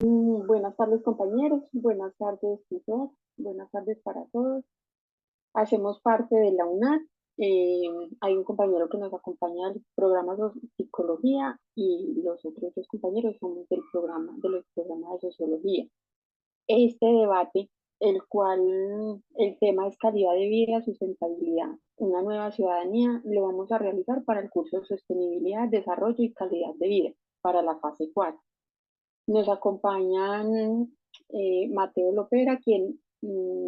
Buenas tardes, compañeros. Buenas tardes, tutor. Buenas tardes para todos. Hacemos parte de la UNAD. Eh, Hay un compañero que nos acompaña del programa de psicología y los otros dos compañeros somos de los programas de sociología. Este debate, el cual el tema es calidad de vida, sustentabilidad, una nueva ciudadanía, lo vamos a realizar para el curso de sostenibilidad, desarrollo y calidad de vida para la fase 4. Nos acompañan Mateo Lopera, quien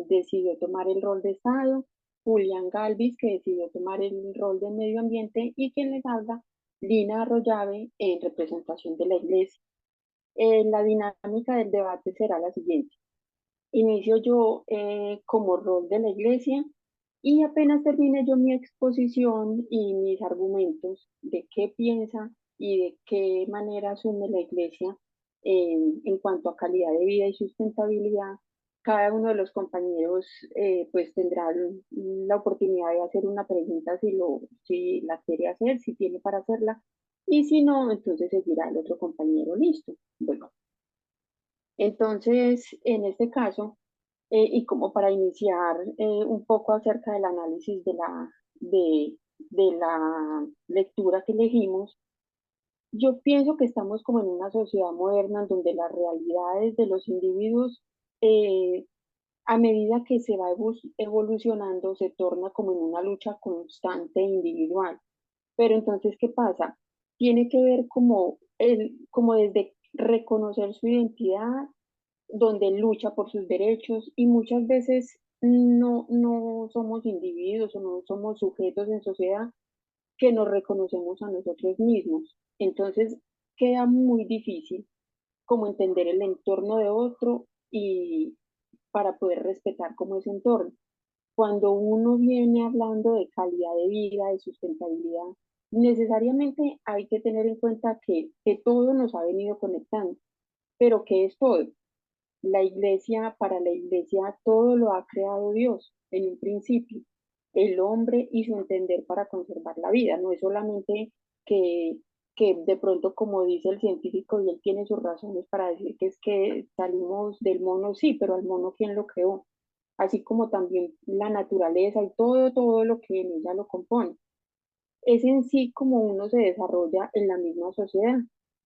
decidió tomar el rol de Estado, Julián Galvis, que decidió tomar el rol de medio ambiente, y quien les habla, Lina Arroyave, en representación de la Iglesia. La dinámica del debate será la siguiente. Inicio yo como rol de la Iglesia y apenas termine yo mi exposición y mis argumentos de qué piensa y de qué manera asume la Iglesia en cuanto a calidad de vida y sustentabilidad, cada uno de los compañeros pues tendrá la oportunidad de hacer una pregunta si la quiere hacer, si tiene para hacerla, y si no, entonces seguirá el otro compañero listo. Bueno, entonces, en este caso, y como para iniciar un poco acerca del análisis de la lectura que elegimos, yo pienso que estamos como en una sociedad moderna en donde las realidades de los individuos, eh, a medida que se va evolucionando, se torna como en una lucha constante e individual. Pero entonces, ¿qué pasa? Tiene que ver como desde reconocer su identidad, donde lucha por sus derechos y muchas veces no somos individuos o no somos sujetos en sociedad que nos reconocemos a nosotros mismos. Entonces queda muy difícil como entender el entorno de otro y para poder respetar como ese entorno. Cuando uno viene hablando de calidad de vida, de sustentabilidad, necesariamente hay que tener en cuenta que todo nos ha venido conectando, pero ¿qué es todo? Para la iglesia, todo lo ha creado Dios en un principio. El hombre y su entender para conservar la vida. No es solamente que, que de pronto, como dice el científico, y él tiene sus razones para decir que es que salimos del mono, sí, pero al mono, ¿quién lo creó? Así como también la naturaleza y todo lo que en ella lo compone. Es en sí como uno se desarrolla en la misma sociedad.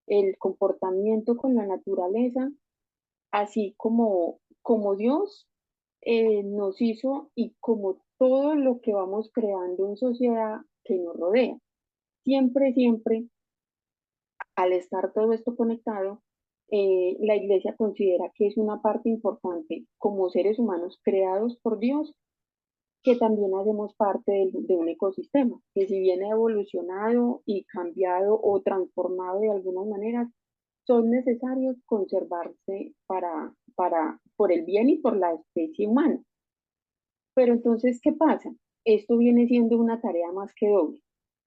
El comportamiento con la naturaleza, así como Dios nos hizo y como todo lo que vamos creando en sociedad que nos rodea. Siempre, al estar todo esto conectado, la iglesia considera que es una parte importante como seres humanos creados por Dios, que también hacemos parte de un ecosistema, que si bien ha evolucionado y cambiado o transformado de algunas maneras, son necesarios conservarse por el bien y por la especie humana. Pero entonces, ¿qué pasa? Esto viene siendo una tarea más que doble.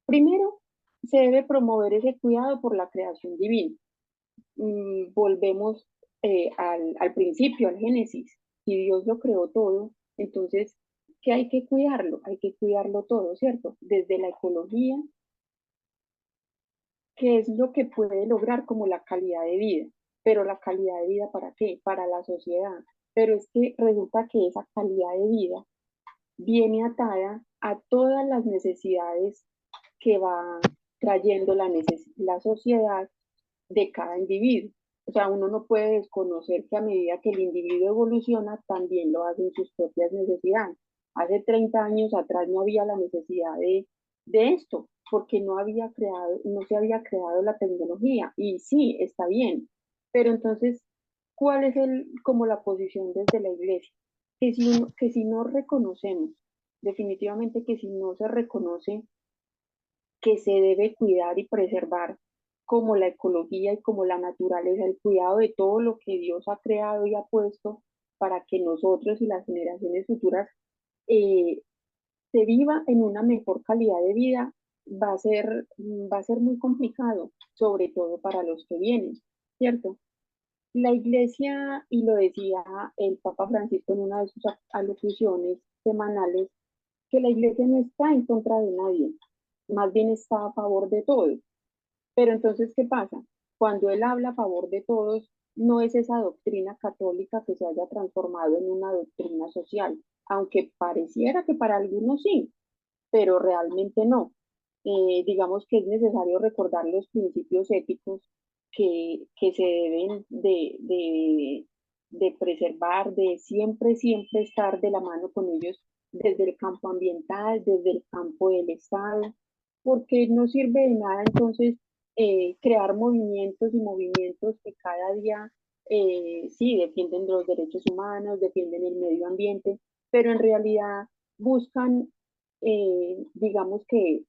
Primero, se debe promover ese cuidado por la creación divina. Volvemos al principio, al Génesis. Si Dios lo creó todo, entonces, ¿qué hay que cuidarlo? Hay que cuidarlo todo, ¿cierto? Desde la ecología, que es lo que puede lograr como la calidad de vida. Pero la calidad de vida, ¿para qué? Para la sociedad. Pero es que resulta que esa calidad de vida viene atada a todas las necesidades que va trayendo la sociedad de cada individuo. O sea, uno no puede desconocer que a medida que el individuo evoluciona, también lo hacen sus propias necesidades. Hace 30 años atrás no había la necesidad de esto, porque no se había creado la tecnología. Y sí, está bien. Pero entonces, ¿cuál es como la posición desde la iglesia? Que si no reconocemos, definitivamente que si no se reconoce que se debe cuidar y preservar como la ecología y como la naturaleza, el cuidado de todo lo que Dios ha creado y ha puesto para que nosotros y las generaciones futuras eh, se viva en una mejor calidad de vida, va a ser muy complicado, sobre todo para los que vienen, ¿cierto? La iglesia, y lo decía el Papa Francisco en una de sus alocuciones semanales, que la iglesia no está en contra de nadie, más bien está a favor de todos. Pero entonces, ¿qué pasa? Cuando él habla a favor de todos, no es esa doctrina católica que se haya transformado en una doctrina social, aunque pareciera que para algunos sí, pero realmente no. Digamos que es necesario recordar los principios éticos que se deben de preservar, de siempre, siempre estar de la mano con ellos desde el campo ambiental, desde el campo del Estado, porque no sirve de nada entonces crear movimientos y movimientos que cada día sí defienden los derechos humanos, defienden el medio ambiente, pero en realidad buscan, digamos que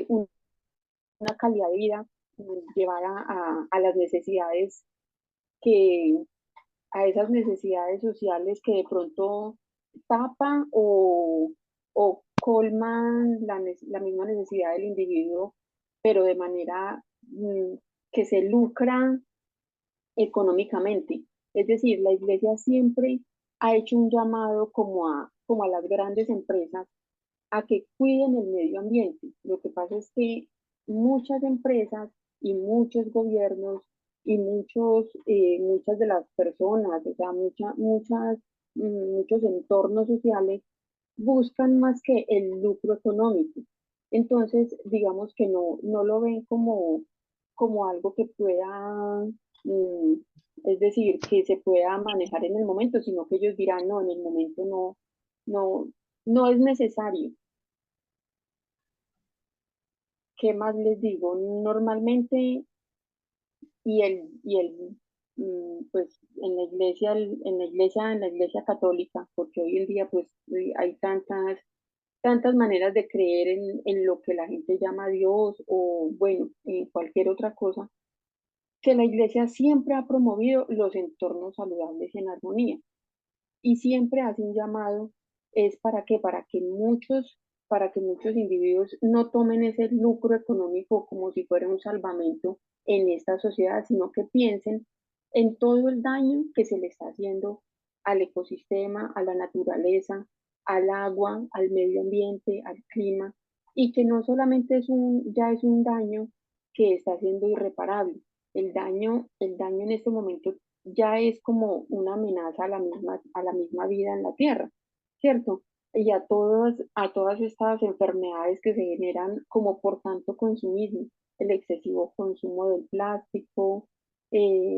una calidad de vida llevar a las necesidades que, a esas necesidades sociales que de pronto tapan o colman la misma necesidad del individuo, pero de manera que se lucra económicamente. Es decir, la iglesia siempre ha hecho un llamado como a las grandes empresas a que cuiden el medio ambiente. Lo que pasa es que muchas empresas y muchos gobiernos y muchas de las personas, o sea, muchos entornos sociales buscan más que el lucro económico. Entonces, digamos que no lo ven como algo que pueda, mm, es decir, que se pueda manejar en el momento, sino que ellos dirán, no, en el momento no, no es necesario. ¿Qué más les digo? Normalmente, pues en la iglesia católica, porque hoy en día pues hay tantas maneras de creer en lo que la gente llama Dios o bueno, en cualquier otra cosa, que la iglesia siempre ha promovido los entornos saludables y en armonía y siempre hace un llamado, es para qué, para que muchos individuos no tomen ese lucro económico como si fuera un salvamento en esta sociedad, sino que piensen en todo el daño que se le está haciendo al ecosistema, a la naturaleza, al agua, al medio ambiente, al clima, y que no solamente ya es un daño que está siendo irreparable. El daño en este momento ya es como una amenaza a la misma vida en la Tierra, ¿cierto? Y a todas estas enfermedades que se generan como por tanto consumismo, el excesivo consumo del plástico,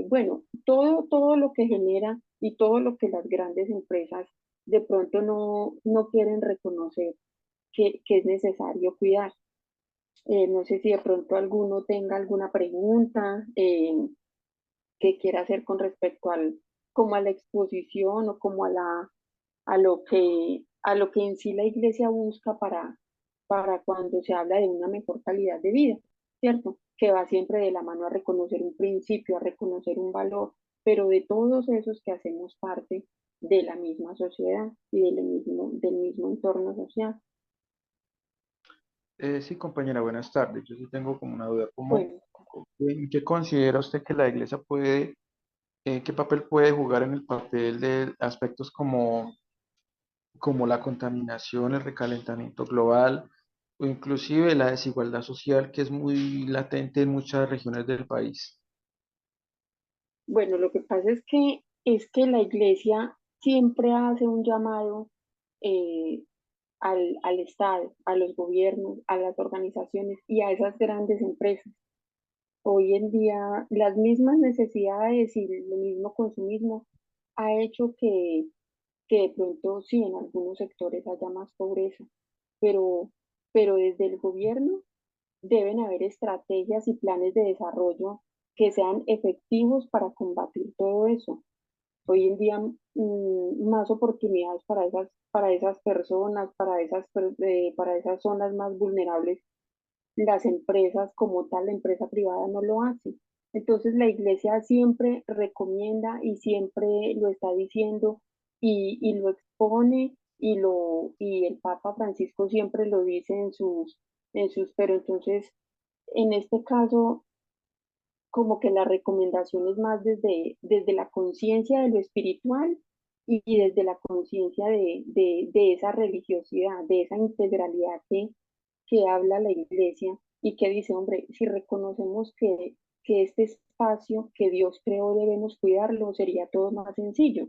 bueno, todo lo que genera y todo lo que las grandes empresas de pronto no quieren reconocer que es necesario cuidar. No sé si de pronto alguno tenga alguna pregunta. Que quiera hacer con respecto como a la exposición o como a lo que en sí la iglesia busca para cuando se habla de una mejor calidad de vida, ¿cierto? Que va siempre de la mano a reconocer un principio, a reconocer un valor, pero de todos esos que hacemos parte de la misma sociedad y del mismo entorno social. Sí, compañera, buenas tardes. Yo sí tengo como una duda. Bueno, ¿En qué considera usted que la iglesia qué papel puede jugar en el papel de aspectos como la contaminación, el recalentamiento global o inclusive la desigualdad social que es muy latente en muchas regiones del país? bueno, lo que pasa es que la iglesia siempre hace un llamado eh, al Estado, a los gobiernos, a las organizaciones y a esas grandes empresas. Hoy en día, las mismas necesidades y el mismo consumismo ha hecho que de pronto sí, en algunos sectores haya más pobreza, pero, pero desde el gobierno deben haber estrategias y planes de desarrollo que sean efectivos para combatir todo eso. Hoy en día, más oportunidades para esas personas, para esas zonas más vulnerables, las empresas como tal, la empresa privada no lo hace. Entonces la iglesia siempre recomienda y siempre lo está diciendo y lo expone y el Papa Francisco siempre lo dice pero entonces en este caso como que la recomendación es más desde la conciencia de lo espiritual y desde la conciencia de esa religiosidad, de esa integralidad que habla la iglesia y que dice, hombre, si reconocemos que este espacio que Dios creó debemos cuidarlo, sería todo más sencillo.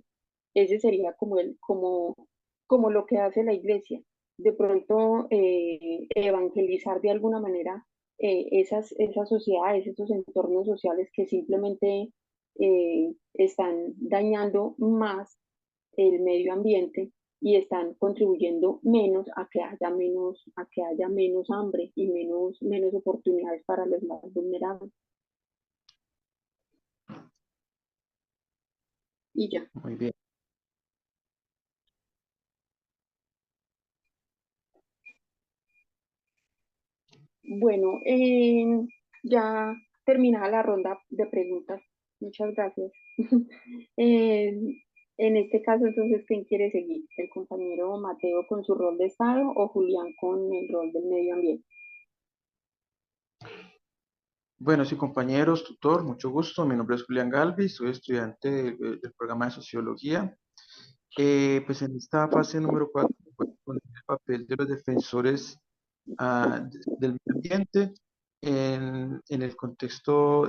Ese sería como lo que hace la iglesia. De pronto, evangelizar de alguna manera esas sociedades, esos entornos sociales que simplemente están dañando más el medio ambiente y están contribuyendo menos a que haya menos hambre y menos oportunidades para los más vulnerables. Y ya. Muy bien. Bueno, ya terminada la ronda de preguntas. Muchas gracias. Eh, en este caso, entonces, ¿quién quiere seguir? ¿El compañero Mateo con su rol de Estado o Julián con el rol del medio ambiente? Bueno, sí, compañeros, tutor, mucho gusto. Mi nombre es Julián Galvis, soy estudiante del programa de Sociología. Pues en esta fase número 4, voy a poner el papel de los defensores del medio ambiente en el contexto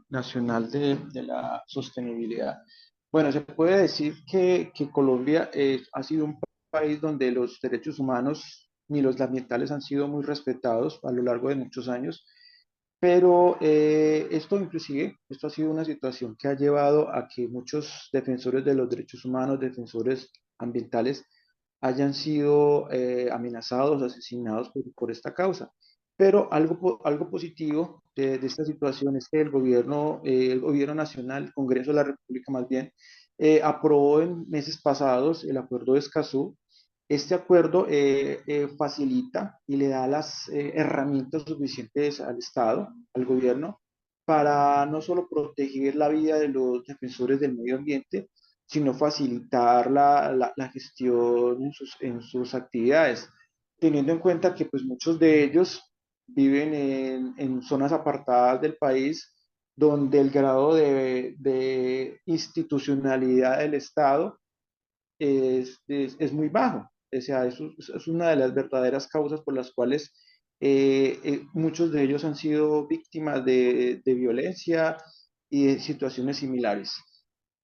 nacional de la sostenibilidad. Bueno, se puede decir que Colombia ha sido un país donde los derechos humanos ni los ambientales han sido muy respetados a lo largo de muchos años, pero esto ha sido una situación que ha llevado a que muchos defensores de los derechos humanos, defensores ambientales, hayan sido amenazados, asesinados por esta causa. Pero algo positivo de esta situación es que el gobierno nacional, el Congreso de la República más bien, aprobó en meses pasados el Acuerdo de Escazú. Este acuerdo facilita y le da las herramientas suficientes al Estado, al gobierno, para no solo proteger la vida de los defensores del medio ambiente, sino facilitar la gestión en sus actividades, teniendo en cuenta que pues, muchos de ellos viven en zonas apartadas del país, donde el grado de institucionalidad del Estado es muy bajo. O sea, eso es una de las verdaderas causas por las cuales muchos de ellos han sido víctimas de violencia y de situaciones similares.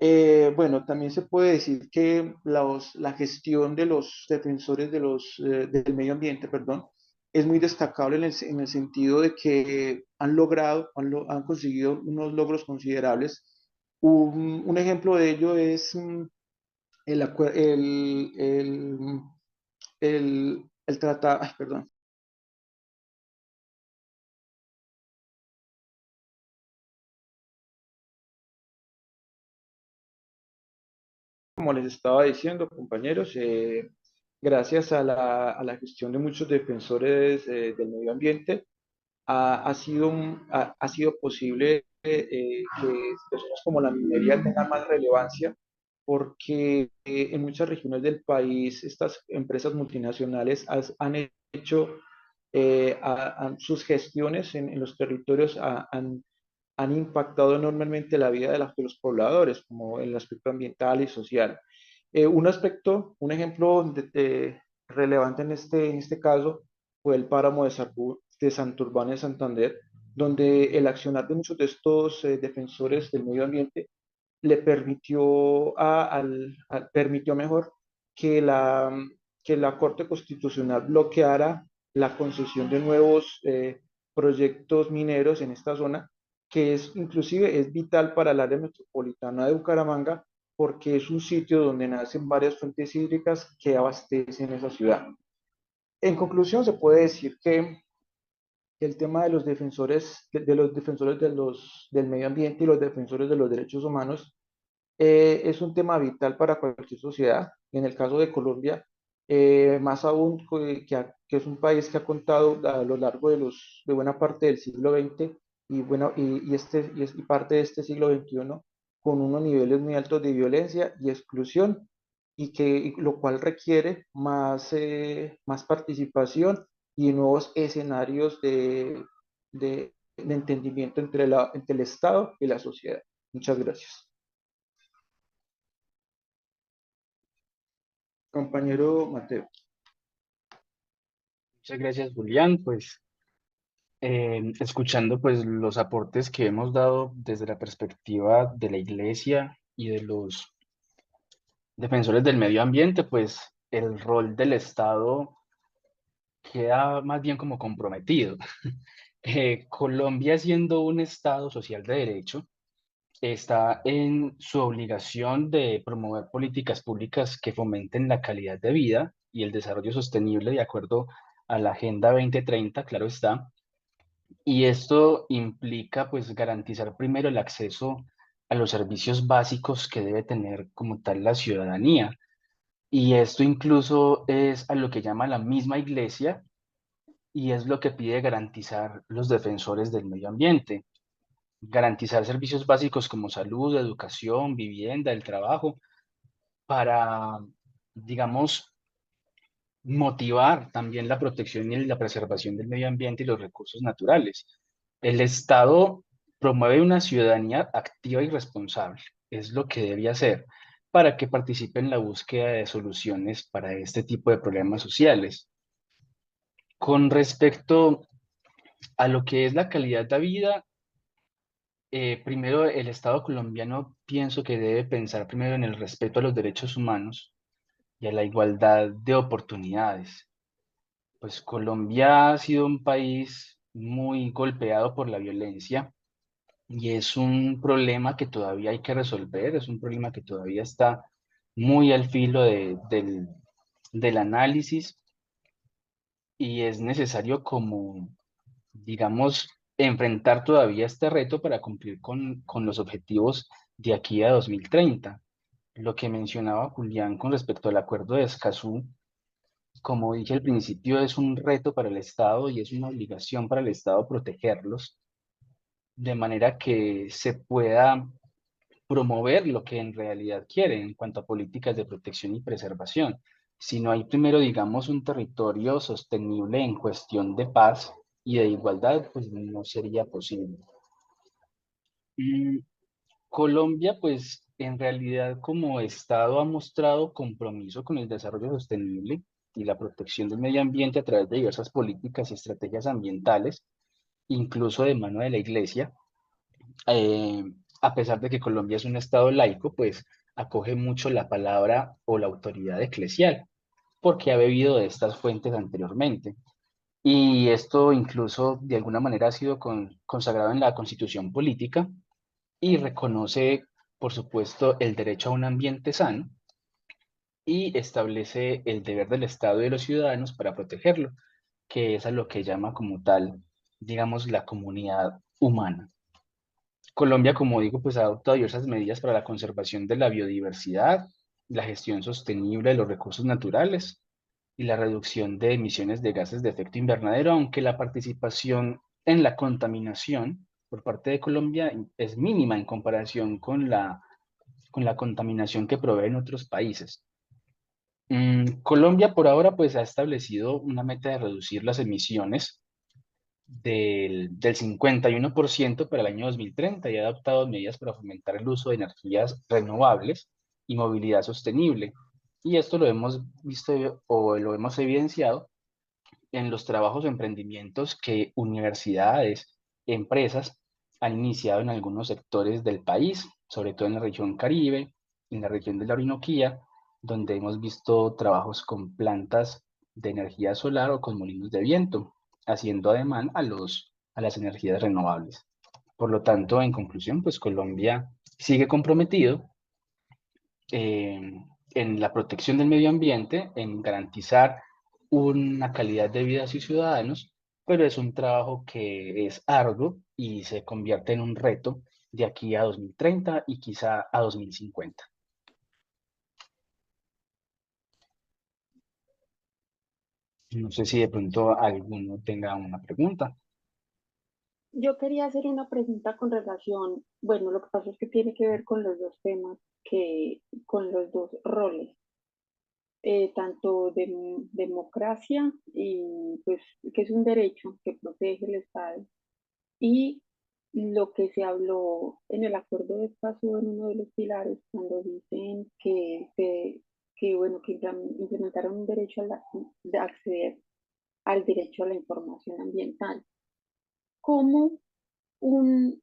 Bueno, también se puede decir que la gestión de los defensores del medio ambiente, perdón, es muy destacable en el sentido de que han logrado, han conseguido unos logros considerables. Un ejemplo de ello es el, acue- el tratado, ay, perdón, como les estaba diciendo, compañeros, gracias a la gestión de muchos defensores del medio ambiente, ha sido posible que personas como la minería tengan más relevancia porque en muchas regiones del país estas empresas multinacionales han hecho sus gestiones en los territorios han impactado enormemente la vida de los pobladores, como el aspecto ambiental y social. Un ejemplo relevante en este caso fue el páramo de Santurbán en Santander, donde el accionar de muchos de estos defensores del medio ambiente le permitió, permitió mejor que que la Corte Constitucional bloqueara la concesión de nuevos proyectos mineros en esta zona, que inclusive es vital para el área metropolitana de Bucaramanga, porque es un sitio donde nacen varias fuentes hídricas que abastecen esa ciudad. En conclusión, se puede decir que el tema de los defensores, del medio ambiente y los defensores de los derechos humanos es un tema vital para cualquier sociedad. En el caso de Colombia, más aún que es un país que ha contado a lo largo de buena parte del siglo XX y parte de este siglo XXI con unos niveles muy altos de violencia y exclusión, lo cual requiere más participación y nuevos escenarios de entendimiento entre el Estado y la sociedad. Muchas gracias. Compañero Mateo. Muchas gracias, Julián. Pues escuchando pues los aportes que hemos dado desde la perspectiva de la Iglesia y de los defensores del medio ambiente, pues el rol del Estado queda más bien como comprometido. Colombia, siendo un Estado social de derecho, está en su obligación de promover políticas públicas que fomenten la calidad de vida y el desarrollo sostenible de acuerdo a la Agenda 2030, claro está. Y esto implica pues garantizar primero el acceso a los servicios básicos que debe tener como tal la ciudadanía. Y esto incluso es a lo que llama la misma Iglesia y es lo que pide garantizar los defensores del medio ambiente. Garantizar servicios básicos como salud, educación, vivienda, el trabajo, para, digamos, motivar también la protección y la preservación del medio ambiente y los recursos naturales. El Estado promueve una ciudadanía activa y responsable, es lo que debe hacer para que participe en la búsqueda de soluciones para este tipo de problemas sociales. Con respecto a lo que es la calidad de vida, primero el Estado colombiano pienso que debe pensar primero en el respeto a los derechos humanos y a la igualdad de oportunidades. Pues Colombia ha sido un país muy golpeado por la violencia y es un problema que todavía hay que resolver, es un problema que todavía está muy al filo del análisis y es necesario como, digamos, enfrentar todavía este reto para cumplir con los objetivos de aquí a 2030. Lo que mencionaba Julián con respecto al acuerdo de Escazú, como dije al principio, es un reto para el Estado y es una obligación para el Estado protegerlos, de manera que se pueda promover lo que en realidad quiere en cuanto a políticas de protección y preservación. Si no hay primero, digamos, un territorio sostenible en cuestión de paz y de igualdad, pues no sería posible. Mm, Colombia, pues en realidad como Estado ha mostrado compromiso con el desarrollo sostenible y la protección del medio ambiente a través de diversas políticas y estrategias ambientales, incluso de mano de la Iglesia. Eh, a pesar de que Colombia es un Estado laico, pues acoge mucho la palabra o la autoridad eclesial, porque ha bebido de estas fuentes anteriormente. Y esto incluso de alguna manera ha sido consagrado en la Constitución política y reconoce, por supuesto, el derecho a un ambiente sano y establece el deber del Estado y de los ciudadanos para protegerlo, que es a lo que llama como tal, digamos, la comunidad humana. Colombia, como digo, pues ha adoptado diversas medidas para la conservación de la biodiversidad, la gestión sostenible de los recursos naturales y la reducción de emisiones de gases de efecto invernadero, aunque la participación en la contaminación por parte de Colombia es mínima en comparación con la contaminación que proveen otros países. Colombia por ahora pues ha establecido una meta de reducir las emisiones del 51% para el año 2030 y ha adoptado medidas para fomentar el uso de energías renovables y movilidad sostenible. Y esto lo hemos visto o lo hemos evidenciado en los trabajos o emprendimientos que universidades, empresas han iniciado en algunos sectores del país, sobre todo en la región Caribe, en la región de la Orinoquía, donde hemos visto trabajos con plantas de energía solar o con molinos de viento, haciendo ademán a las energías renovables. Por lo tanto, en conclusión, pues Colombia sigue comprometido eh, en la protección del medio ambiente, en garantizar una calidad de vida a sus ciudadanos, pero es un trabajo que es arduo y se convierte en un reto de aquí a 2030 y quizá a 2050. No sé si de pronto alguno tenga una pregunta. Yo quería hacer una pregunta con relación, bueno, lo que pasa es que tiene que ver con los dos temas, con los dos roles, tanto de democracia y pues que es un derecho que protege el Estado y lo que se habló en el acuerdo de Escazú en uno de los pilares cuando dicen bueno, que implementaron un derecho de acceder al derecho a la información ambiental. cómo, un,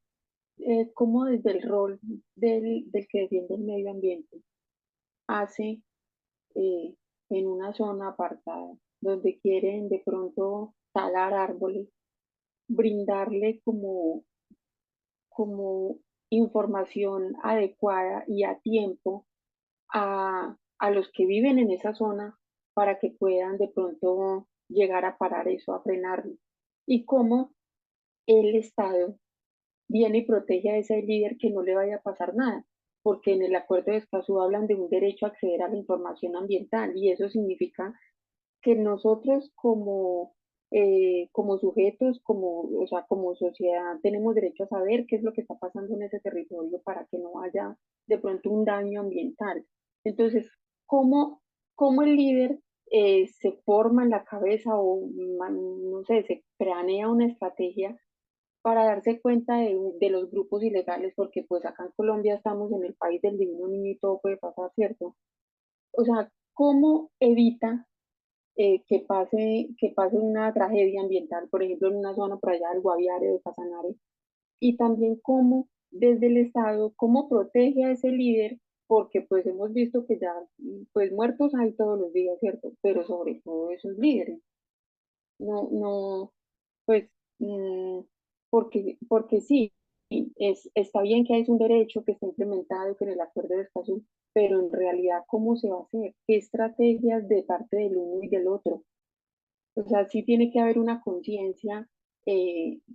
cómo desde el rol del que defiende el medio ambiente hace eh, en una zona apartada, donde quieren de pronto talar árboles, brindarle como información adecuada y a tiempo a los que viven en esa zona para que puedan de pronto llegar a parar eso, a frenarlo. Y cómo el Estado viene y protege a ese líder que no le vaya a pasar nada, porque en el acuerdo de Escazú hablan de un derecho a acceder a la información ambiental y eso significa que nosotros como sujetos, o sea, como sociedad, tenemos derecho a saber qué es lo que está pasando en ese territorio para que no haya de pronto un daño ambiental. Entonces, ¿cómo, cómo el líder se forma en la cabeza o, no sé, se planea una estrategia para darse cuenta de los grupos ilegales? Porque pues acá en Colombia estamos en el país del divino niño y todo puede pasar, ¿cierto? O sea, ¿cómo evita que pase una tragedia ambiental, por ejemplo, en una zona por allá del Guaviare, de Casanare, y también cómo desde el Estado, cómo protege a ese líder, porque pues hemos visto que ya, pues muertos hay todos los días, ¿cierto? Pero sobre todo esos líderes, no, pues, porque sí, está bien que hay un derecho que está implementado que en el acuerdo de Escazú, pero en realidad, ¿cómo se va a hacer? ¿Qué estrategias de parte del uno y del otro? O sea, sí tiene que haber una conciencia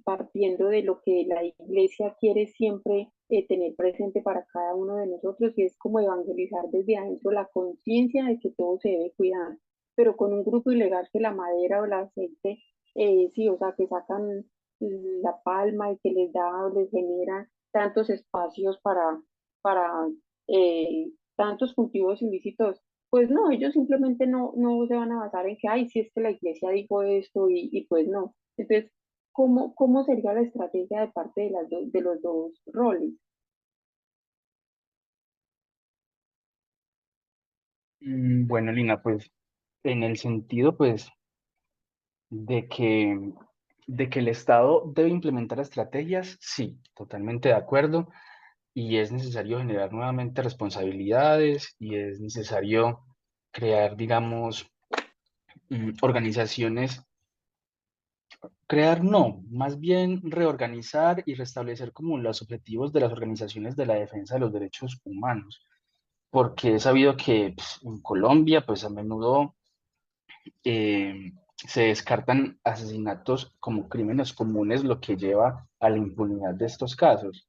partiendo de lo que la iglesia quiere siempre tener presente para cada uno de nosotros y es como evangelizar desde adentro la conciencia de que todo se debe cuidar, pero con un grupo ilegal que la madera o el aceite, sí, o sea, que sacan la palma y que les da, les genera tantos espacios para tantos cultivos ilícitos, pues no, ellos simplemente no se van a basar en que, ay, si es que la iglesia dijo esto y pues no. Entonces, ¿cómo sería la estrategia de parte de, de los dos roles? Bueno, Lina, pues en el sentido pues de que, de que el Estado debe implementar estrategias, sí, totalmente de acuerdo, y es necesario generar nuevamente responsabilidades y es necesario crear, digamos, organizaciones, crear no, más bien reorganizar y restablecer como los objetivos de las organizaciones de la defensa de los derechos humanos, porque he sabido que pues, en Colombia pues a menudo se descartan asesinatos como crímenes comunes, lo que lleva a la impunidad de estos casos.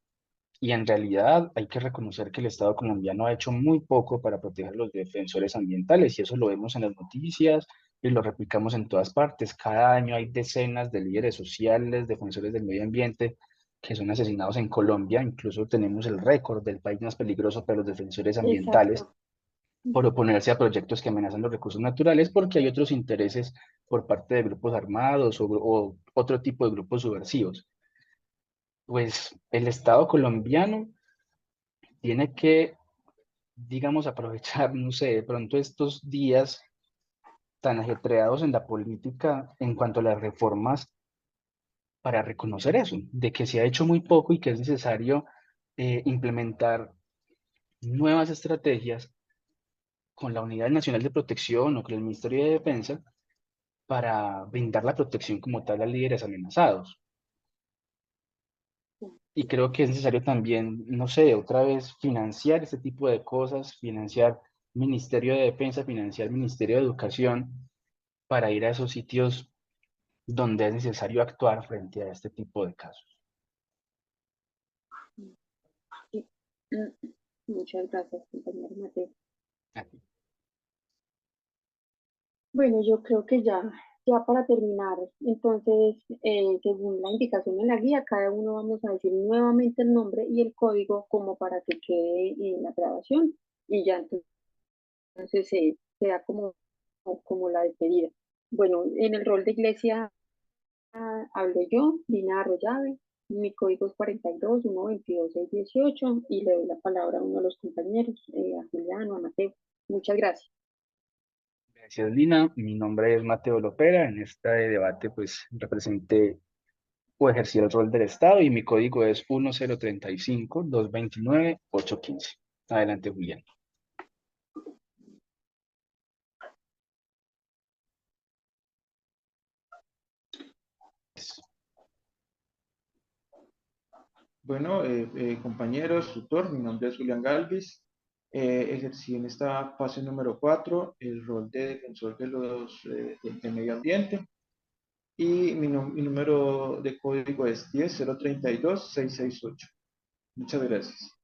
Y en realidad hay que reconocer que el Estado colombiano ha hecho muy poco para proteger a los defensores ambientales y eso lo vemos en las noticias y lo replicamos en todas partes. Cada año hay decenas de líderes sociales, defensores del medio ambiente que son asesinados en Colombia. Incluso tenemos el récord del país más peligroso para los defensores ambientales Exacto. por Ujú. oponerse a proyectos que amenazan los recursos naturales porque hay otros intereses por parte de grupos armados o otro tipo de grupos subversivos. Pues el Estado colombiano tiene que, digamos, aprovechar, no sé, de pronto estos días tan ajetreados en la política en cuanto a las reformas para reconocer eso, de que se ha hecho muy poco y que es necesario implementar nuevas estrategias con la Unidad Nacional de Protección o con el Ministerio de Defensa para brindar la protección como tal a líderes amenazados. Y creo que es necesario también, no sé, otra vez financiar este tipo de cosas, financiar Ministerio de Defensa, financiar Ministerio de Educación para ir a esos sitios donde es necesario actuar frente a este tipo de casos. Sí. Muchas gracias, compañero Mateo. Bueno, yo creo que ya para terminar, entonces, según la indicación en la guía, cada uno vamos a decir nuevamente el nombre y el código como para que quede en la grabación y ya entonces se da como la despedida. Bueno, en el rol de iglesia hablé yo, Dina Arroyave, mi código es 42 122 618 y le doy la palabra a uno de los compañeros, a Juliano, a Mateo. Muchas gracias. Gracias, Lina. Mi nombre es Mateo Lopera. En este debate, pues, representé o ejercí el rol del Estado y mi código es 1035-229-815. Adelante, Julián. Bueno, compañeros, tutor, mi nombre es Julián Galvis. Ejercí en esta fase número 4 el rol de defensor de del medio ambiente y mi número de código es 10032668. Muchas gracias.